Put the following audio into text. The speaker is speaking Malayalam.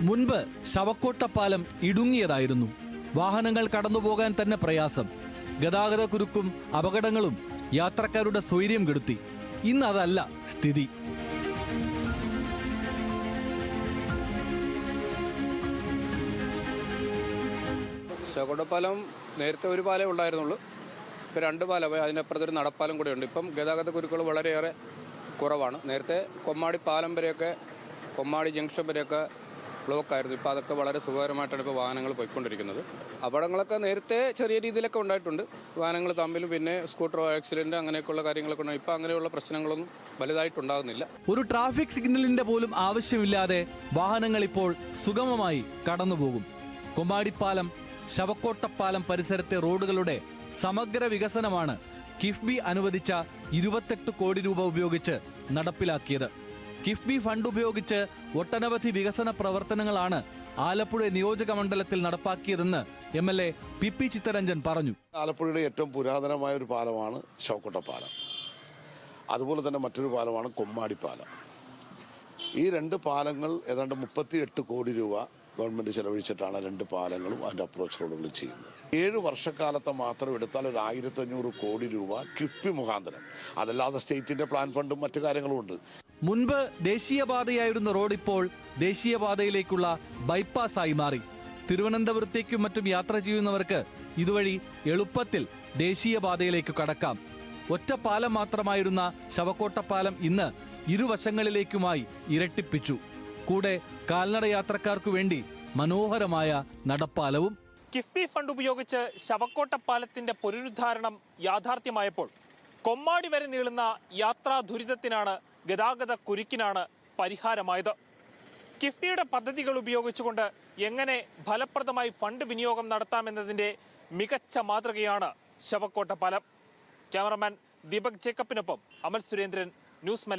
മുൻപ് ശവക്കോട്ടപ്പാലം ഇടുങ്ങിയതായിരുന്നു. വാഹനങ്ങൾ കടന്നുപോകാൻ തന്നെ പ്രയാസം. ഗതാഗത കുരുക്കും അപകടങ്ങളും യാത്രക്കാരുടെ സ്വൈര്യം കെടുത്തി. ഇന്നതല്ല സ്ഥിതി. ശവക്കോട്ടപ്പാലം നേരത്തെ ഒരു പാലമേ ഉണ്ടായിരുന്നുള്ളൂ. ഇപ്പോൾ 2 പാലം, അതിനപ്പുറത്തൊരു നടപ്പാലം കൂടെ ഉണ്ട്. ഇപ്പം ഗതാഗത കുരുക്കൾ വളരെയേറെ കുറവാണ്. നേരത്തെ കൊമ്മാടി പാലം വരെയൊക്കെ, കൊമ്മാടി ജംഗ്ഷൻ വരെയൊക്കെ ബ്ലോക്കായിരുന്നു. ഇപ്പോൾ അതൊക്കെ വളരെ സുഖകരമായിട്ടാണ് ഇപ്പോൾ വാഹനങ്ങൾ പോയിക്കൊണ്ടിരിക്കുന്നത്. അപകടങ്ങളൊക്കെ നേരത്തെ ചെറിയ രീതിയിലൊക്കെ ഉണ്ടായിട്ടുണ്ട്. വാഹനങ്ങൾ തമ്മിലും പിന്നെ സ്കൂട്ടർ ആക്സിഡൻറ്റ് അങ്ങനെയൊക്കെയുള്ള കാര്യങ്ങളൊക്കെ ഉണ്ട്. ഇപ്പോൾ അങ്ങനെയുള്ള പ്രശ്നങ്ങളൊന്നും വലുതായിട്ടുണ്ടാകുന്നില്ല. ഒരു ട്രാഫിക് സിഗ്നലിന്റെ പോലും ആവശ്യമില്ലാതെ വാഹനങ്ങൾ ഇപ്പോൾ സുഗമമായി കടന്നുപോകും. കൊമ്മാടിപ്പാലം, ശവക്കോട്ടപ്പാലം പരിസരത്തെ റോഡുകളുടെ സമഗ്ര വികസനമാണ് കിഫ്ബി അനുവദിച്ച 28 കോടി രൂപ ഉപയോഗിച്ച് നടപ്പിലാക്കിയത്. കിഫ്ബി ഫണ്ട് ഉപയോഗിച്ച് ഒട്ടനവധി വികസന പ്രവർത്തനങ്ങളാണ് ആലപ്പുഴ നിയോജക മണ്ഡലത്തിൽ നടപ്പാക്കിയതെന്ന് MLA PP ചിത്തരഞ്ജൻ പറഞ്ഞു. ആലപ്പുഴയുടെ ഏറ്റവും പുരാതനമായ ഒരു പാലമാണ് ശവക്കോട്ടപ്പാലം. അതുപോലെ തന്നെ മറ്റൊരു പാലമാണ് കൊമ്മാടിപ്പാലം. ഈ 2 പാലങ്ങൾ ഏതാണ്ട് 38 കോടി രൂപ ഗവൺമെൻറ് ചെലവഴിച്ചിട്ടാണ് 2 പാലങ്ങളും അതിൻ്റെ അപ്രോച്ച് റോഡുകളും ചെയ്യുന്നത്. 7 വർഷക്കാലത്തെ മാത്രം എടുത്താൽ ഒരു 1500 കോടി രൂപ കിഫ്ബി മുഖാന്തരം, അതല്ലാതെ സ്റ്റേറ്റിൻ്റെ പ്ലാൻ ഫണ്ടും മറ്റു കാര്യങ്ങളും ഉണ്ട്. മുൻപ് ദേശീയപാതയായിരുന്ന റോഡ് ഇപ്പോൾ ദേശീയപാതയിലേക്കുള്ള ബൈപ്പാസായി മാറി. തിരുവനന്തപുരത്തേക്കും മറ്റും യാത്ര ചെയ്യുന്നവർക്ക് ഇതുവഴി എളുപ്പത്തിൽ ദേശീയപാതയിലേക്ക് കടക്കാം. ഒറ്റ പാലം മാത്രമായിരുന്ന ശവക്കോട്ടപ്പാലം ഇന്ന് ഇരുവശങ്ങളിലേക്കുമായി ഇരട്ടിപ്പിച്ചു. കൂടെ കാൽനട യാത്രക്കാർക്കു വേണ്ടി മനോഹരമായ നടപ്പാലവും. കിഫ്ബി ഫണ്ട് ഉപയോഗിച്ച് ശവക്കോട്ടപ്പാലത്തിന്റെ പുനരുദ്ധാരണം യാഥാർത്ഥ്യമായപ്പോൾ കൊമ്മാടി വരെ നീളുന്ന യാത്രാ ദുരിതത്തിനാണ്, ഗതാഗത കുരുക്കിനാണ് പരിഹാരമായത്. കിഫ്ബിയുടെ പദ്ധതികൾ ഉപയോഗിച്ചുകൊണ്ട് എങ്ങനെ ഫലപ്രദമായി ഫണ്ട് വിനിയോഗം നടത്താമെന്നതിന്റെ മികച്ച മാതൃകയാണ് ശവക്കോട്ടപ്പാലം. ക്യാമറമാൻ ദീപക് ജേക്കബിനൊപ്പം അമൽ സുരേന്ദ്രൻ, ന്യൂസ് മലയാളം.